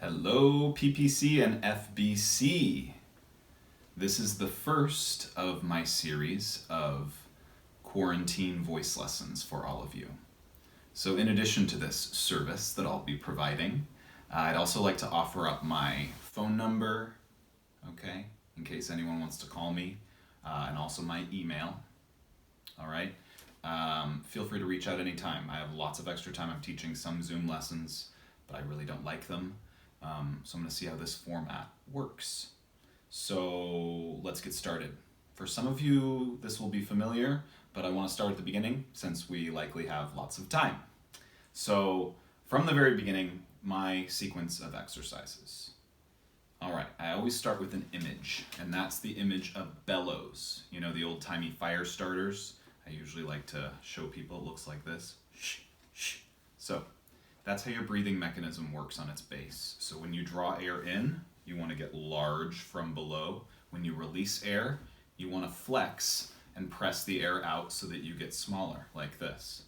Hello, PPC and FBC. This is the first of my series of quarantine voice lessons for all of you. So in addition to this service that I'll be providing, I'd also like to offer up my phone number, okay, in case anyone wants to call me, and also my email, all right? Feel free to reach out anytime. I have lots of extra time. I'm teaching some Zoom lessons, but I really don't like them. So I'm going to see how this format works. So let's get started. For some of you, this will be familiar, but I want to start at the beginning since we likely have lots of time. So from the very beginning, my sequence of exercises. All right, I always start with an image, and that's the image of bellows. You know, the old-timey fire starters? I usually like to show people it looks like this. Shh, shh. So that's how your breathing mechanism works on its base. So when you draw air in, you want to get large from below. When you release air, you want to flex and press the air out so that you get smaller, like this.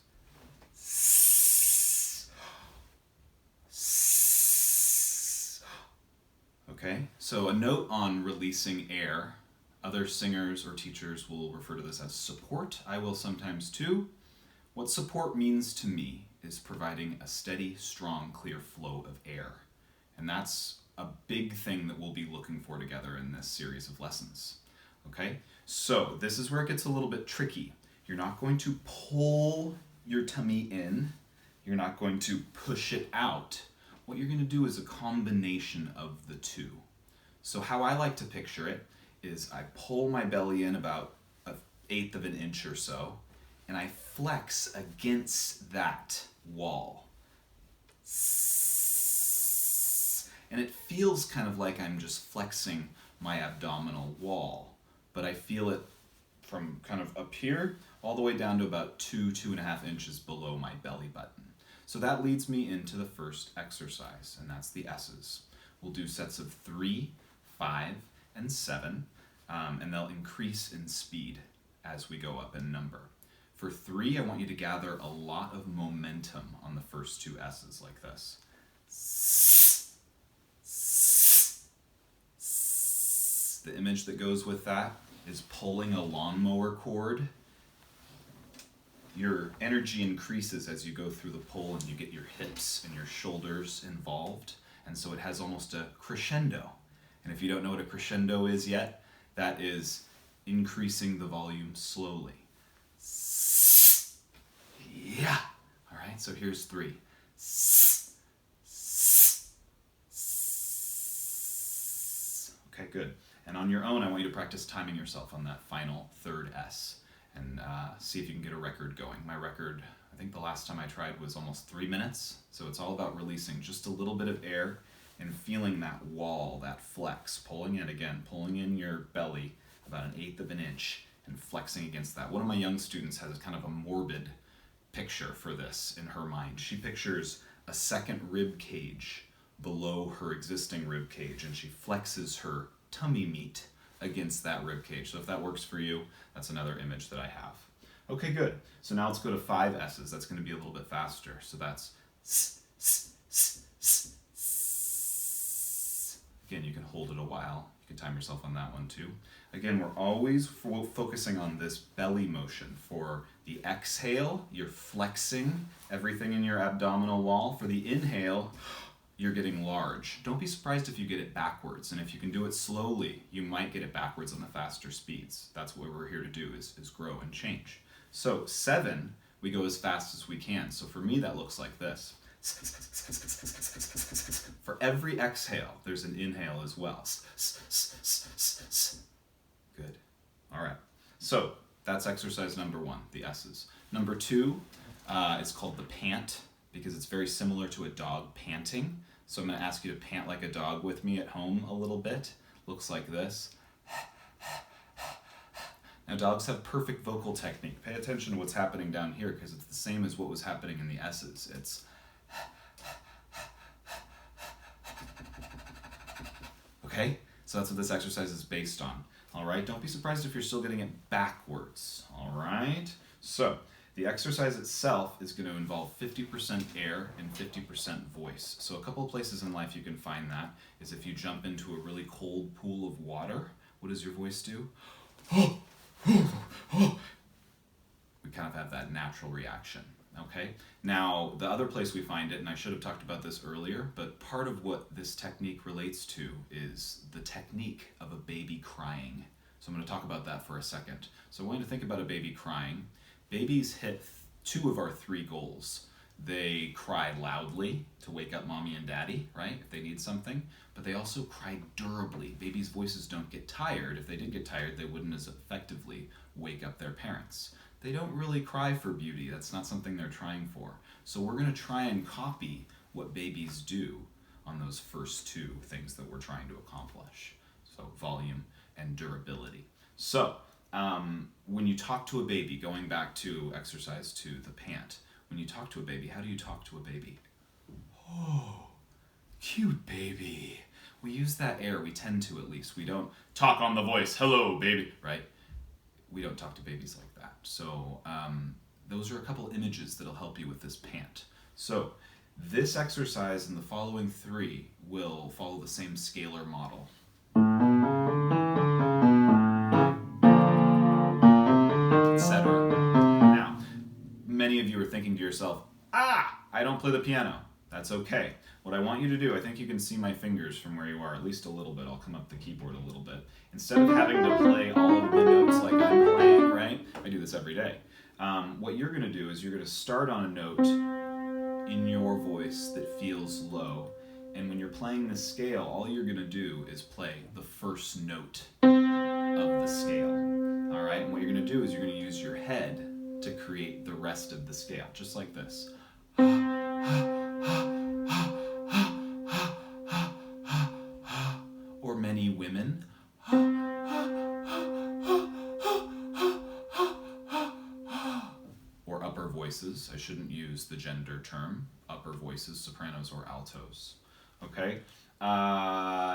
Okay, so a note on releasing air. Other singers or teachers will refer to this as support. I will sometimes too. What support means to me is providing a steady, strong, clear flow of air. And that's a big thing that we'll be looking for together in this series of lessons. Okay, so this is where it gets a little bit tricky. You're not going to pull your tummy in. You're not going to push it out. What you're going to do is a combination of the two. So how I like to picture it is I pull my belly in about 1/8 of an inch or so, and I flex against that wall. And it feels kind of like I'm just flexing my abdominal wall, but I feel it from kind of up here all the way down to about 2.5 inches below my belly button. So that leads me into the first exercise, and that's the S's. We'll do sets of 3, 5, and 7, and they'll increase in speed as we go up in number. For 3, I want you to gather a lot of momentum on the first 2 S's like this. The image that goes with that is pulling a lawnmower cord. Your energy increases as you go through the pull and you get your hips and your shoulders involved, and so it has almost a crescendo. And if you don't know what a crescendo is yet, that is increasing the volume slowly. Yeah. All right, so here's 3. Okay, good. And on your own, I want you to practice timing yourself on that final third S and see if you can get a record going. My record, I think the last time I tried was almost 3 minutes. So it's all about releasing just a little bit of air and feeling that wall, that flex, pulling it again, pulling in your belly about 1/8 of an inch and flexing against that. One of my young students has kind of a morbid picture for this in her mind. She pictures a second rib cage below her existing rib cage, and she flexes her tummy meat against that rib cage. So if that works for you, that's another image that I have. Okay, good. So now let's go to 5 S's. That's going to be a little bit faster. So that's again, you can hold it a while. You can time yourself on that one too. Again, we're always focusing on this belly motion. For the exhale, you're flexing everything in your abdominal wall. For the inhale, you're getting large. Don't be surprised if you get it backwards, and if you can do it slowly, you might get it backwards on the faster speeds. That's what we're here to do, is grow and change. So 7, we go as fast as we can. So for me, that looks like this. For every exhale, there's an inhale as well. Good. All right. So that's exercise number 1, the S's. Number 2 is called the pant, because it's very similar to a dog panting. So I'm going to ask you to pant like a dog with me at home a little bit. Looks like this. Now, dogs have perfect vocal technique. Pay attention to what's happening down here, because it's the same as what was happening in the S's. It's okay? So that's what this exercise is based on. All right? Don't be surprised if you're still getting it backwards. All right? So The exercise itself is going to involve 50% air and 50% voice. So a couple of places in life you can find that is if you jump into a really cold pool of water, what does your voice do? We kind of have that natural reaction, okay? Now, the other place we find it, and I should have talked about this earlier, but part of what this technique relates to is the technique of a baby crying. So I'm going to talk about that for a second. So I want you to think about a baby crying. Babies hit two of our three goals. They cry loudly to wake up mommy and daddy, right, if they need something, but they also cry durably. Babies' voices don't get tired. If they did get tired, they wouldn't as effectively wake up their parents. They don't really cry for beauty. That's not something they're trying for. So we're going to try and copy what babies do on those first two things that we're trying to accomplish. So volume and durability. So when you talk to a baby, going back to exercise 2, the pant, when you talk to a baby, how do you talk to a baby? Oh, cute baby. We use that air, we tend to at least. We don't talk on the voice, hello baby, right? We don't talk to babies like that. So those are a couple images that'll help you with this pant. So this exercise and the following 3 will follow the same scalar model. Etc. Now, many of you are thinking to yourself, I don't play the piano. That's okay. What I want you to do, I think you can see my fingers from where you are, at least a little bit. I'll come up the keyboard a little bit. Instead of having to play all of the notes like I'm playing, right? I do this every day. What you're going to do is you're going to start on a note in your voice that feels low. And when you're playing the scale, all you're going to do is play the first note of the scale. All right? And what you're going to do is you're going to use your head to create the rest of the scale, just like this. Or many women. Or upper voices. I shouldn't use the gender term. Upper voices, sopranos or altos. Okay?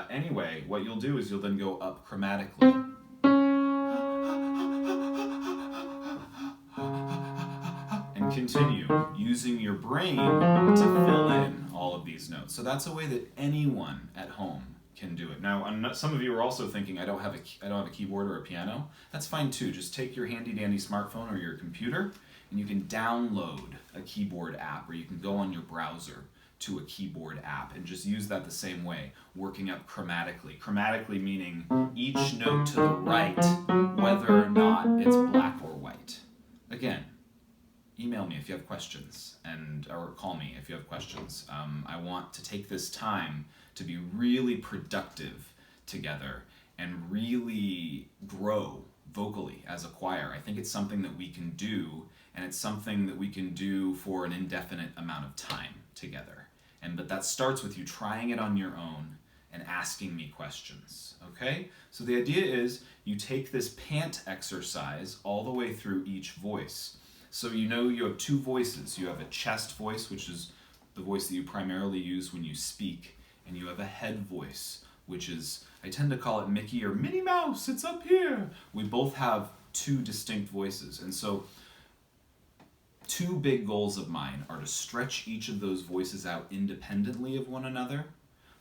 Anyway, what you'll do is you'll then go up chromatically. And continue using your brain to fill in all of these notes. So that's a way that anyone at home can do it. Now, some of you are also thinking, I don't have a keyboard or a piano. That's fine too. Just take your handy dandy smartphone or your computer, and you can download a keyboard app, or you can go on your browser to a keyboard app and just use that the same way, working up chromatically. Chromatically meaning each note to the right, whether or not it's black or white. Again, email me if you have questions, or call me if you have questions. I want to take this time to be really productive together and really grow vocally as a choir. I think it's something that we can do, and it's something that we can do for an indefinite amount of time together. But that starts with you trying it on your own and asking me questions, okay? So the idea is you take this pant exercise all the way through each voice. So you know you have 2 voices. You have a chest voice, which is the voice that you primarily use when you speak, and you have a head voice, which is, I tend to call it Mickey or Minnie Mouse, it's up here. We both have 2 distinct voices, and so 2 big goals of mine are to stretch each of those voices out independently of one another,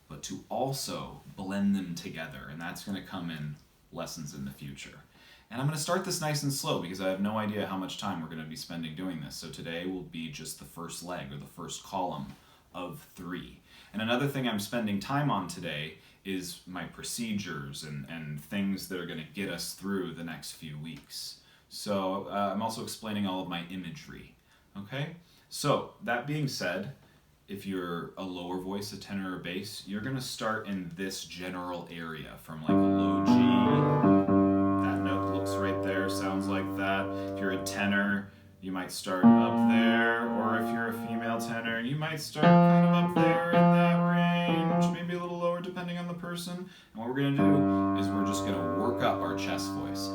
but to also blend them together, and that's going to come in lessons in the future. And I'm going to start this nice and slow because I have no idea how much time we're going to be spending doing this. So today will be just the first leg or the first column of 3. And another thing I'm spending time on today is my procedures and things that are going to get us through the next few weeks. So I'm also explaining all of my imagery. Okay? So that being said, if you're a lower voice, a tenor or bass, you're going to start in this general area from like a low G. Right there, sounds like that. If you're a tenor, you might start up there, or if you're a female tenor, you might start kind of up there in that range, maybe a little lower depending on the person. And what we're going to do is we're just going to work up our chest voice.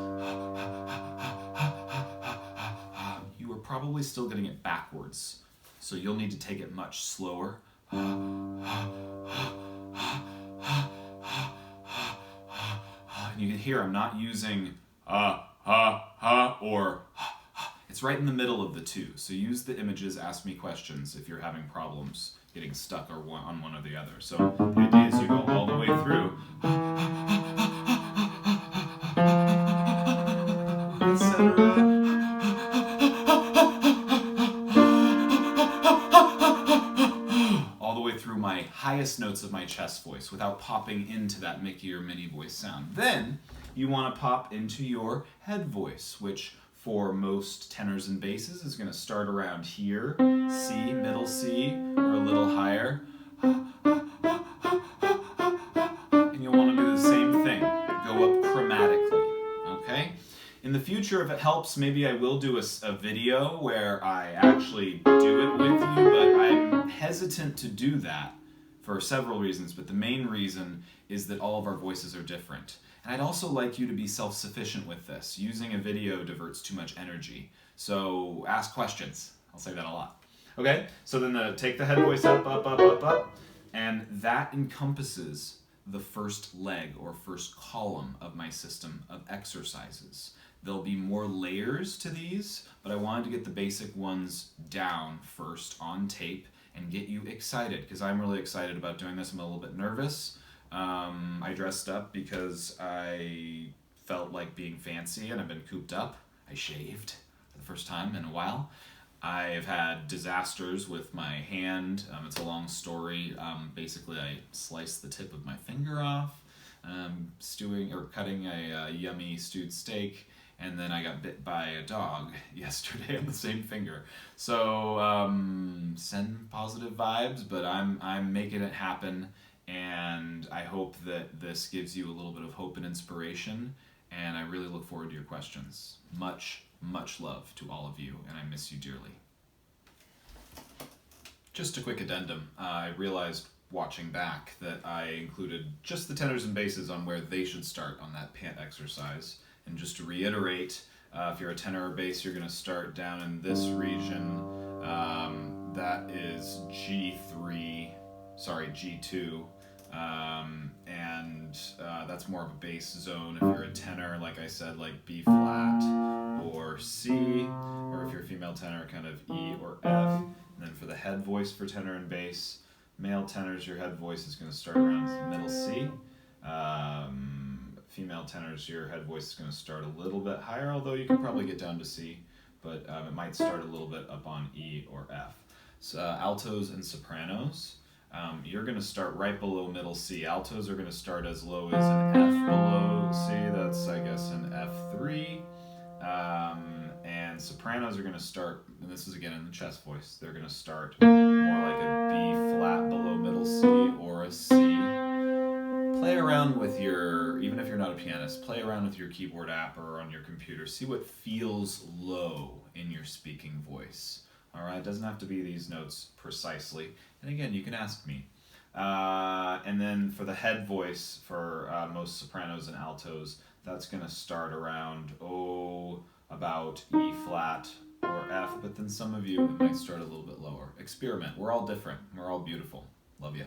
You are probably still getting it backwards, so you'll need to take it much slower. And you can hear I'm not using or It's right in the middle of the two. So use the images, ask me questions if you're having problems getting stuck or on one or the other. So the idea is you go all the way through, etc. All the way through my highest notes of my chest voice without popping into that Mickey or Minnie voice sound. Then you want to pop into your head voice, which for most tenors and basses is going to start around here, C, middle C, or a little higher. And you'll want to do the same thing. Go up chromatically, okay? In the future, if it helps, maybe I will do a video where I actually do it with you, but I'm hesitant to do that for several reasons, but the main reason is that all of our voices are different. And I'd also like you to be self-sufficient with this. Using a video diverts too much energy. So ask questions. I'll say that a lot. Okay, so then take the head voice up, up, up, up, up, and that encompasses the first leg or first column of my system of exercises. There'll be more layers to these, but I wanted to get the basic ones down first on tape and get you excited, because I'm really excited about doing this. I'm a little bit nervous. I dressed up because I felt like being fancy and I've been cooped up. I shaved for the first time in a while. I've had disasters with my hand. It's a long story. Basically, I sliced the tip of my finger off, stewing or cutting a yummy stewed steak, and then I got bit by a dog yesterday on the same finger. So send positive vibes, but I'm making it happen, and I hope that this gives you a little bit of hope and inspiration, and I really look forward to your questions. Much, much love to all of you, and I miss you dearly. Just a quick addendum. I realized watching back that I included just the tenors and basses on where they should start on that pant exercise. And just to reiterate, if you're a tenor or bass, you're going to start down in this region. That is G2, and that's more of a bass zone. If you're a tenor, like I said, like B flat or C, or if you're a female tenor, kind of E or F. And then for the head voice for tenor and bass, male tenors, your head voice is going to start around middle C. Female tenors, your head voice is going to start a little bit higher, although you can probably get down to C, but it might start a little bit up on E or F. So, altos and sopranos, you're going to start right below middle C. Altos are going to start as low as an F below C. That's, I guess, an F3. And sopranos are going to start, and this is again in the chest voice, they're going to start more like a B flat below middle C or a C. Play around with your, even if you're not a pianist, play around with your keyboard app or on your computer. See what feels low in your speaking voice. All right, it doesn't have to be these notes precisely. And again, you can ask me. And then for the head voice for most sopranos and altos, that's going to start around, about E flat or F, but then some of you, it might start a little bit lower. Experiment. We're all different. We're all beautiful. Love you.